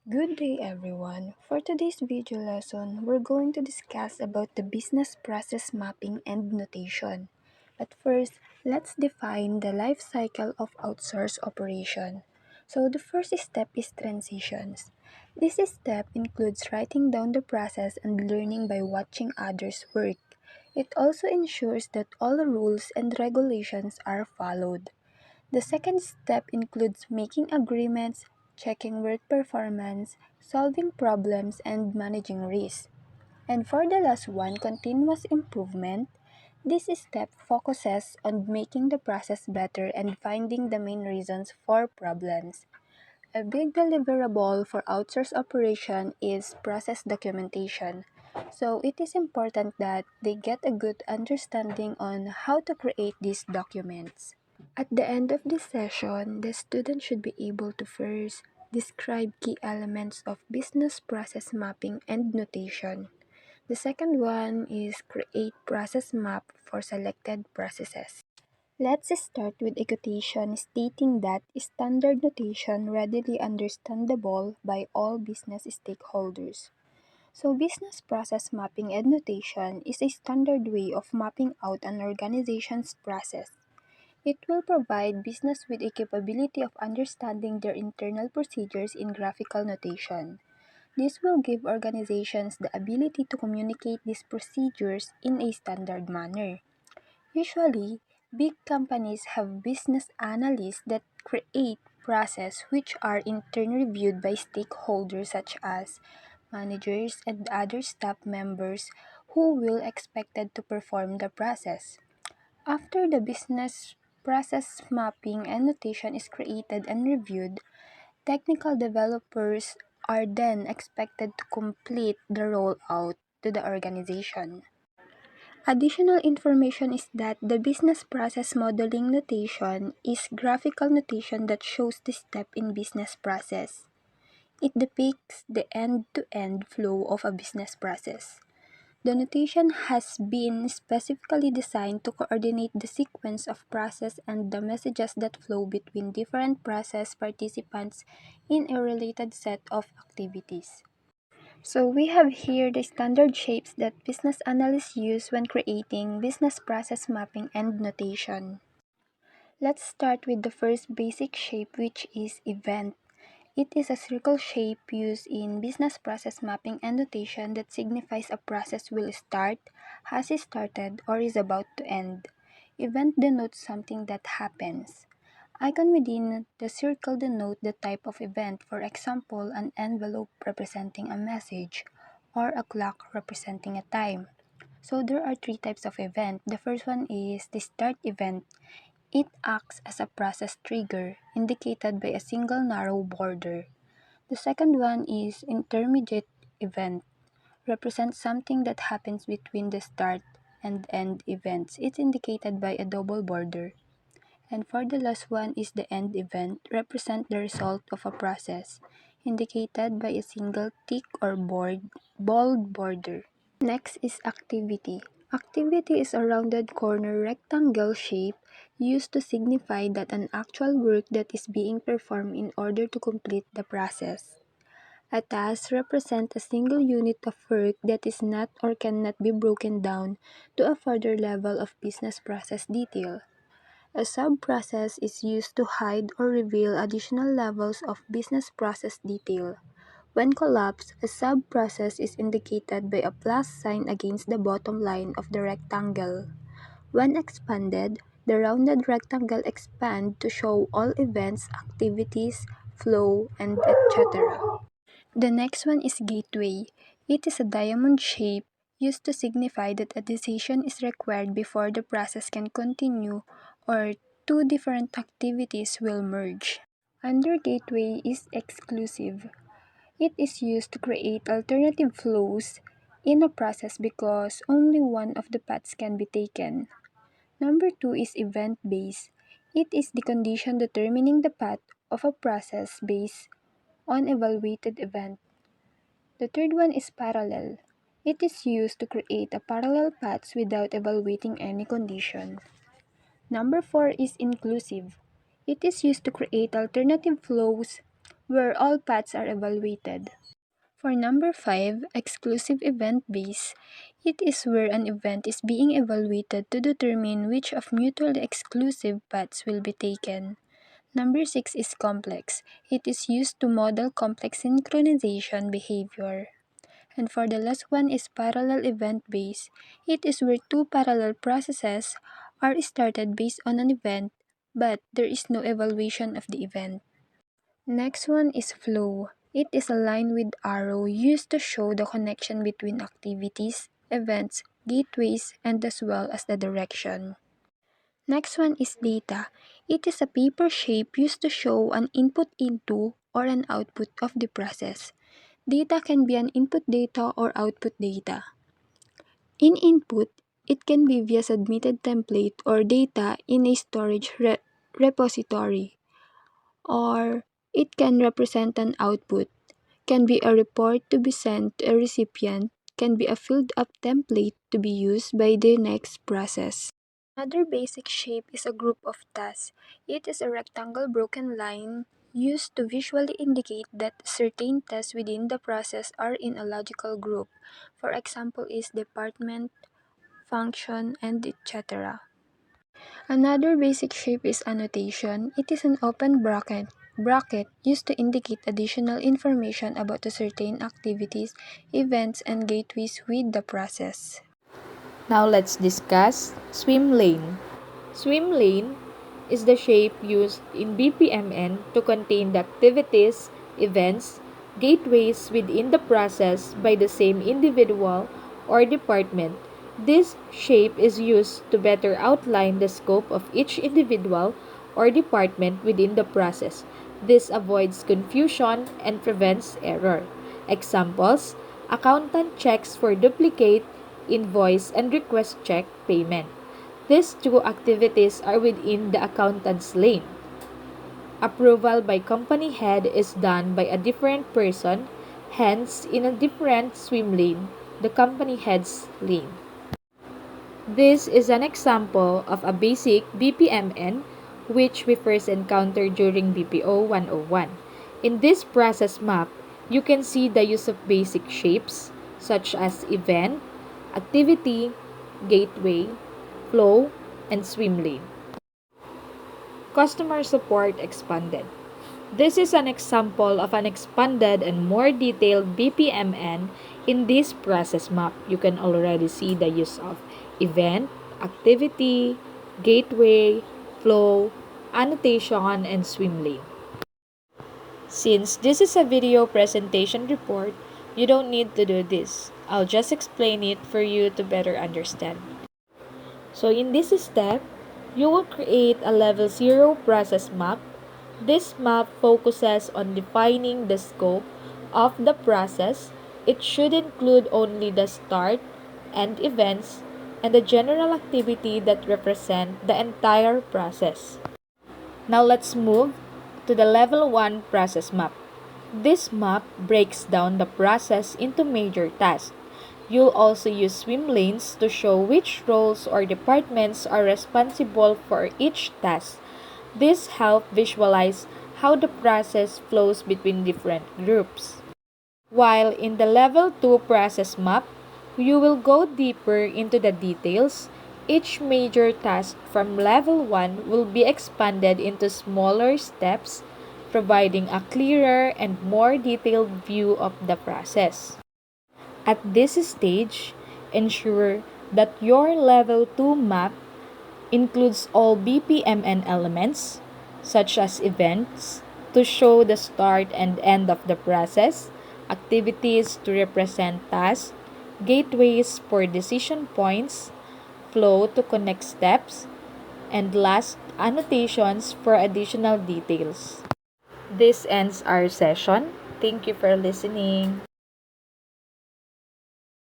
Good day everyone. For today's video lesson, we're going to discuss about the business process mapping and notation. But first, let's define the life cycle of outsource operation. So the first step is transitions. This step includes writing down the process and learning by watching others work. It also ensures that all the rules and regulations are followed. The second step includes making agreements, checking work performance, solving problems, and managing risks. And for the last one, continuous improvement, this step focuses on making the process better and finding the main reasons for problems. A big deliverable for outsourced operation is process documentation. So it is important that they get a good understanding on how to create these documents. At the end of this session, the student should be able to first describe key elements of business process mapping and notation. The second one is create process map for selected processes. Let's start with a quotation stating that standard notation readily understandable by all business stakeholders. So business process mapping and notation is a standard way of mapping out an organization's process. It will provide business with a capability of understanding their internal procedures in graphical notation. This will give organizations the ability to communicate these procedures in a standard manner. Usually, big companies have business analysts that create processes which are in turn reviewed by stakeholders such as managers and other staff members who will expected to perform the process. After the business process mapping and notation is created and reviewed, technical developers are then expected to complete the rollout to the organization. Additional information is that the business process modeling notation is graphical notation that shows the step in business process. It depicts the end-to-end flow of a business process. The notation has been specifically designed to coordinate the sequence of process and the messages that flow between different process participants in a related set of activities. So we have here the standard shapes that business analysts use when creating business process mapping and notation. Let's start with the first basic shape, which is event. It is a circle shape used in business process mapping and notation that signifies a process will start, has started, or is about to end. Event denotes something that happens. Icon within the circle denote the type of event, for example, an envelope representing a message, or a clock representing a time. So there are three types of event. The first one is the start event. It acts as a process trigger, indicated by a single narrow border. The second one is intermediate event, represents something that happens between the start and end events. It's indicated by a double border. And for the last one is the end event, represent the result of a process, indicated by a single tick or bold border. Next is activity. Activity is a rounded corner rectangle shape used to signify that an actual work that is being performed in order to complete the process. A task represents a single unit of work that is not or cannot be broken down to a further level of business process detail. A sub-process is used to hide or reveal additional levels of business process detail. When collapsed, a sub-process is indicated by a plus sign against the bottom line of the rectangle. When expanded, the rounded rectangle expands to show all events, activities, flow, and etc. The next one is gateway. It is a diamond shape used to signify that a decision is required before the process can continue or two different activities will merge. Under gateway is exclusive. It is used to create alternative flows in a process because only one of the paths can be taken. Number two is event-based. It is the condition determining the path of a process based on evaluated event. The third one is parallel. It is used to create a parallel paths without evaluating any condition. Number four is inclusive. It is used to create alternative flows where all paths are evaluated. For number 5, exclusive event base, it is where an event is being evaluated to determine which of mutually exclusive paths will be taken. Number 6 is complex. It is used to model complex synchronization behavior. And for the last one is parallel event base. It is where two parallel processes are started based on an event, but there is no evaluation of the event. Next one is flow. It is a line with arrow used to show the connection between activities, events, gateways, and as well as the direction. Next one is data. It is a paper shape used to show an input into or an output of the process. Data can be an input data or output data. In input, it can be via submitted template or data in a storage repository, or it can represent an output, can be a report to be sent to a recipient, can be a filled up template to be used by the next process. Another basic shape is a group of tasks. It is a rectangle broken line used to visually indicate that certain tasks within the process are in a logical group. For example is department, function, and etc. Another basic shape is annotation. It is an open bracket used to indicate additional information about the certain activities, events, and gateways with the process. Now let's discuss swim lane. Swim lane is the shape used in BPMN to contain the activities, events, gateways within the process by the same individual or department. This shape is used to better outline the scope of each individual or department within the process. This avoids confusion and prevents error. Examples: accountant checks for duplicate, invoice, and request check payment. These two activities are within the accountant's lane. Approval by company head is done by a different person, hence in a different swim lane, the company head's lane. This is an example of a basic BPMN which we first encountered during BPO 101. In this process map, you can see the use of basic shapes such as event, activity, gateway, flow, and swim lane. Customer support expanded. This is an example of an expanded and more detailed BPMN. In this process map, you can already see the use of event, activity, gateway, flow, annotation, and swim lane. Since this is a video presentation report, you don't need to do this. I'll just explain it for you to better understand. So in this step, you will create a level 0 process map. This map focuses on defining the scope of the process. It should include only the start, end events, and the general activity that represent the entire process. Now let's move to the level 1 process map. This map breaks down the process into major tasks. You'll also use swim lanes to show which roles or departments are responsible for each task. This helps visualize how the process flows between different groups. While in the level 2 process map, you will go deeper into the details. Each major task from level 1 will be expanded into smaller steps, providing a clearer and more detailed view of the process. At this stage, ensure that your level 2 map includes all BPMN elements, such as events, to show the start and end of the process, activities to represent tasks, gateways for decision points, flow to connect steps, and last, annotations for additional details. This ends our session. Thank you for listening.